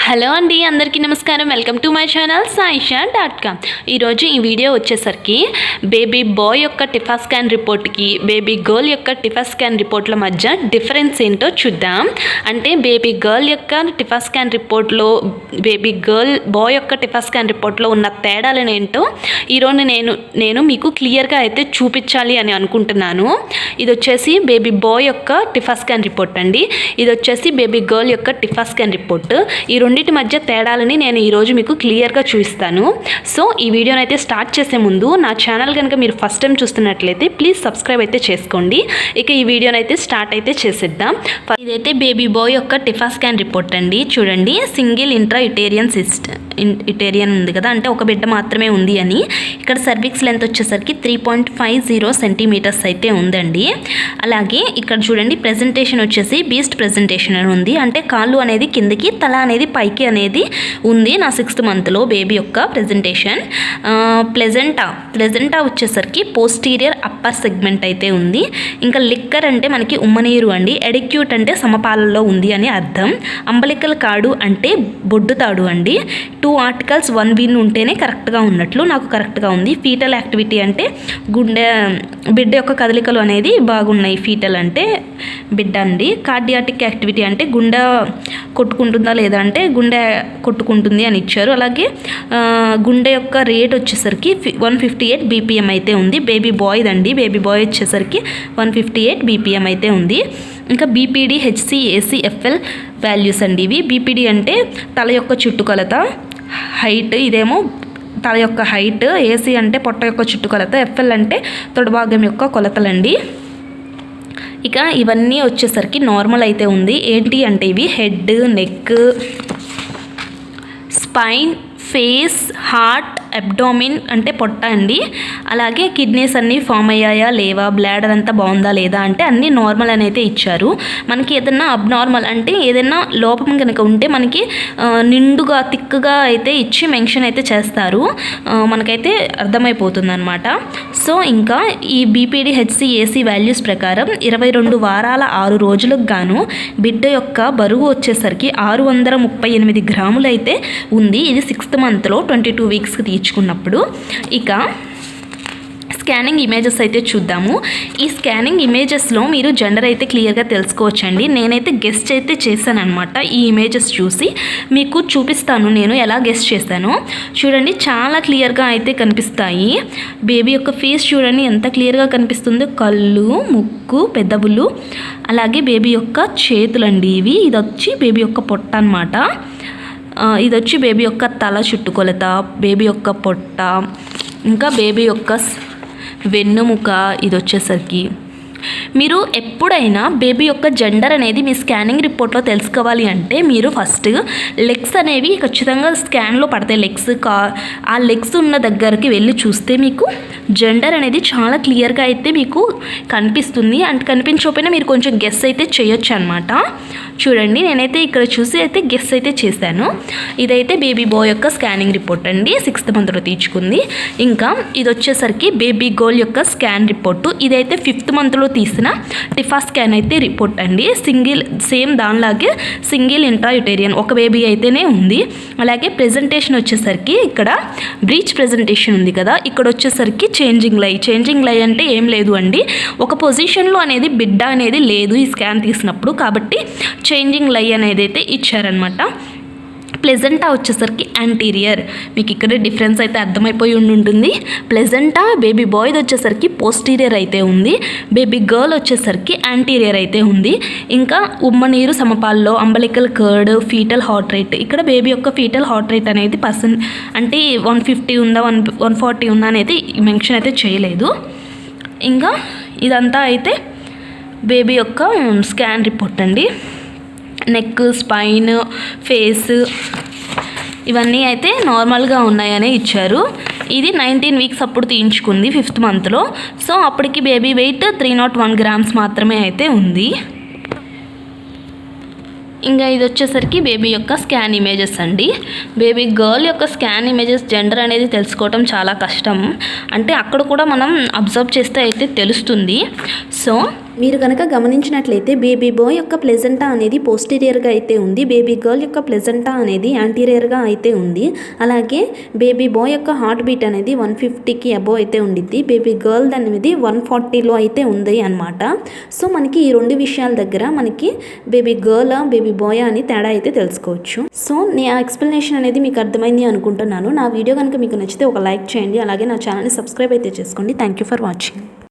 Hello అండి, అందరికీ నమస్కారం. Welcome to my channel saisha.com. ఈరోజు ఈ వీడియో వచ్చేసరికి బేబీ బాయ్ యొక్క టిఫా స్కాన్ రిపోర్ట్కి బేబీ గర్ల్ యొక్క టిఫా స్కాన్ రిపోర్ట్ల మధ్య డిఫరెన్స్ ఏంటో చూద్దాం. అంటే బేబీ గర్ల్ యొక్క టిఫా స్కాన్ రిపోర్ట్లో బేబీ బాయ్ యొక్క టిఫా స్కాన్ రిపోర్ట్లో ఉన్న తేడాలను ఏంటో ఈరోజు నేను మీకు క్లియర్గా అయితే చూపించాలి అని అనుకుంటున్నాను. ఇది వచ్చేసి బేబీ బాయ్ యొక్క టిఫా స్కాన్ రిపోర్ట్ అండి. ఇది వచ్చేసి బేబీ గర్ల్ యొక్క టిఫా స్కాన్ రిపోర్ట్. ఈ రెండింటి మధ్య తేడాలని నేను ఈరోజు మీకు క్లియర్గా చూపిస్తాను. సో ఈ వీడియోని అయితే స్టార్ట్ చేసే ముందు నా ఛానల్ కనుక మీరు ఫస్ట్ టైం చూస్తున్నట్లయితే ప్లీజ్ సబ్స్క్రైబ్ అయితే చేసుకోండి. ఇక ఈ వీడియోని అయితే స్టార్ట్ అయితే చేసేద్దాం. ఇదైతే బేబీ బాయ్ యొక్క టిఫా స్కాన్ రిపోర్ట్ అండి. చూడండి, సింగిల్ ఇంట్రా యుటేరియన్ ఉంది కదా, అంటే ఒక బిడ్డ మాత్రమే ఉంది అని. ఇక్కడ సర్విక్స్ లెంత్ వచ్చేసరికి 3.50 సెంటీమీటర్స్ అయితే ఉందండి. అలాగే ఇక్కడ చూడండి, ప్రెజెంటేషన్ వచ్చేసి బీస్ట్ ప్రెజెంటేషన్ అని ఉంది. అంటే కాళ్ళు అనేది కిందకి, తల అనేది పైకి అనేది ఉంది. నా 6th మంత్లో బేబీ యొక్క ప్రెజెంటేషన్. ప్లెజెంటా వచ్చేసరికి పోస్టీరియర్ అప్పర్ సెగ్మెంట్ అయితే ఉంది. ఇంకా లిక్కర్ అంటే మనకి ఉమ్మనీరు అండి. ఎడిక్యూట్ అంటే సమపాలలో ఉంది అని అర్థం. అంబలికల్ కాడు అంటే బొడ్డుతాడు అండి. 2 ఆర్టికల్స్ 1 విన్ ఉంటేనే కరెక్ట్గా ఉన్నట్లు, నాకు కరెక్ట్గా ఉంది. ఫీటల్ యాక్టివిటీ అంటే బిడ్డ యొక్క కదలికలు అనేది బాగున్నాయి. ఫీటల్ అంటే బిడ్డ అండి. కార్డియాటిక్ యాక్టివిటీ అంటే గుండె కొట్టుకుంటుందా లేదా అంటే గుండె కొట్టుకుంటుంది అని ఇచ్చారు. అలాగే గుండె యొక్క రేట్ వచ్చేసరికి 158 BPM అయితే ఉంది. బేబీ బాయ్ వచ్చేసరికి 158 BPM అయితే ఉంది. ఇంకా BPD HC AC FL values అండి ఇవి. BPD అంటే తల యొక్క చుట్టుకొలత, హైట్, ఇదేమో తల యొక్క హైట్. AC అంటే పొట్ట యొక్క చుట్టుకొలత. FL అంటే తొడభాగం యొక్క కొలతలండి. ఇక ఇవన్నీ వచ్చేసరికి నార్మల్ అయితే ఉంది. ఏంటి అంటే ఇవి head, neck, spine, face, heart, abdomen అంటే పొట్ట అండి. అలాగే కిడ్నీస్ అన్నీ ఫామ్ అయ్యాయా లేవా, బ్లాడర్ అంతా బాగుందా లేదా అంటే అన్నీ నార్మల్ అని అయితే ఇచ్చారు. మనకి ఏదైనా అబ్నార్మల్ అంటే ఏదైనా లోపం కనుక ఉంటే మనకి నిండుగా థిక్గా అయితే ఇచ్చి మెన్షన్ అయితే చేస్తారు. మనకైతే అర్థమైపోతుంది అనమాట. సో ఇంకా ఈ BPD HC AC వాల్యూస్ ప్రకారం 22 వారాల 6 రోజులకు గాను బిడ్డ యొక్క బరువు వచ్చేసరికి 638 గ్రాములు అయితే ఉంది. ఇది 6th మంత్లో 22 వీక్స్కి తీసుకున్నప్పుడు. ఇక స్కానింగ్ ఇమేజెస్ అయితే చూద్దాము. ఈ స్కానింగ్ ఇమేజెస్లో మీరు జెండర్ అయితే క్లియర్గా తెలుసుకోవచ్చండి. నేనైతే గెస్ట్ అయితే చేశాను అనమాట. ఈ ఇమేజెస్ చూసి మీకు చూపిస్తాను నేను ఎలా గెస్ట్ చేశాను. చూడండి, చాలా క్లియర్గా అయితే కనిపిస్తాయి. బేబీ యొక్క ఫేస్ చూడండి ఎంత క్లియర్గా కనిపిస్తుందో. కళ్ళు, ముక్కు, పెదవులు, అలాగే బేబీ యొక్క చేతులండి ఇవి. ఇది వచ్చి బేబీ యొక్క పొట్ట అనమాట. ఇది వచ్చి బేబీ యొక్క తల చుట్టుకొలత, బేబీ యొక్క పొట్ట, ఇంకా బేబీ యొక్క వెన్నుముక. ఇది వచ్చేసరికి మీరు ఎప్పుడైనా బేబీ యొక్క జెండర్ అనేది మీ స్కానింగ్ రిపోర్ట్లో తెలుసుకోవాలి అంటే మీరు ఫస్ట్ లెగ్స్ అనేవి ఖచ్చితంగా స్కాన్లో పడతాయి. ఆ లెగ్స్ ఉన్న దగ్గరికి వెళ్ళి చూస్తే మీకు జెండర్ అనేది చాలా క్లియర్గా అయితే మీకు కనిపిస్తుంది. అంటే కనిపించకపోయినా మీరు కొంచెం గెస్ అయితే చేయొచ్చు అనమాట. చూడండి, నేనైతే ఇక్కడ చూసి అయితే గెస్ అయితే చేశాను. ఇదైతే బేబీ బాయ్ యొక్క స్కానింగ్ రిపోర్ట్ అండి. 6th మంత్లో తీసుకుంది. ఇంకా ఇది వచ్చేసరికి బేబీ గర్ల్ యొక్క స్కాన్ రిపోర్టు. ఇదైతే 5th మంత్లో తీసిన టిఫా స్కాన్ అయితే రిపోర్ట్ అండి. సేమ్ దానిలాగే సింగిల్ ఇంట్రా యుటేరియన్ ఒక బేబీ అయితేనే ఉంది. అలాగే ప్రెజెంటేషన్ వచ్చేసరికి ఇక్కడ బ్రీచ్ ప్రెజెంటేషన్ ఉంది కదా, ఇక్కడ వచ్చేసరికి చేంజింగ్ లై అంటే ఏం లేదు అండి. ఒక పొజిషన్లో అనేది బిడ్డ అనేది లేదు ఈ స్కాన్ తీసినప్పుడు, కాబట్టి చేంజింగ్ లై అనేది అయితే ఇచ్చారనమాట. ప్లెజెంటా వచ్చేసరికి యాంటీరియర్. మీకు ఇక్కడ డిఫరెన్స్ అయితే అర్థమైపోయి ఉంటుంది. ప్లెజెంటా బేబీ బాయ్ది వచ్చేసరికి పోస్టీరియర్ అయితే ఉంది. బేబీ గర్ల్ వచ్చేసరికి యాంటీరియర్ అయితే ఉంది. ఇంకా ఉమ్మనీరు సమపాల్లో, umbilical cord, fetal heart rate. ఇక్కడ బేబీ యొక్క ఫీటల్ హార్ట్ రేట్ అనేది అంటే 150 ఉందా 140 ఉందా అనేది మెన్షన్ అయితే చేయలేదు. ఇంకా ఇదంతా అయితే బేబీ యొక్క స్కాన్ రిపోర్ట్ అండి. నెక్, స్పైన్, ఫేస్ ఇవన్నీ అయితే నార్మల్గా ఉన్నాయనే ఇచ్చారు. ఇది 19 వీక్స్ అప్పుడు తీయించుకుంది 5th మంత్లో. సో అప్పటికి బేబీ వెయిట్ 301 గ్రామ్స్ మాత్రమే అయితే ఉంది. ఇంకా ఇది వచ్చేసరికి బేబీ యొక్క స్కాన్ ఇమేజెస్ అండి. బేబీ గర్ల్ యొక్క స్కాన్ ఇమేజెస్ జెండర్ అనేది తెలుసుకోవడం చాలా కష్టం. అంటే అక్కడ కూడా మనం అబ్జర్వ్ చేస్తే అయితే తెలుస్తుంది. సో మీరు కనుక గమనించినట్లయితే బేబీ బాయ్ యొక్క ప్లెజెంటా అనేది పోస్టీరియర్గా అయితే ఉంది, బేబీ గర్ల్ యొక్క ప్లెజెంటా అనేది యాంటీరియర్గా అయితే ఉంది. అలాగే బేబీ బాయ్ యొక్క హార్ట్ బీట్ అనేది 150కి అబోవ్ అయితే ఉండిద్ది, బేబీ గర్ల్ అనేది 140లో అయితే ఉంది అనమాట. సో మనకి ఈ రెండు విషయాల దగ్గర మనకి బేబీ గర్ల్ బేబీ బాయ్ అని తేడా అయితే తెలుసుకోవచ్చు. సో ఆ ఎక్స్ప్లెనేషన్ అనేది మీకు అర్థమైంది అనుకుంటున్నాను. నా వీడియో కనుక మీకు నచ్చితే ఒక లైక్ చేయండి, అలాగే నా ఛానల్ని సబ్స్క్రైబ్ అయితే చేసుకోండి. Thank you for watching.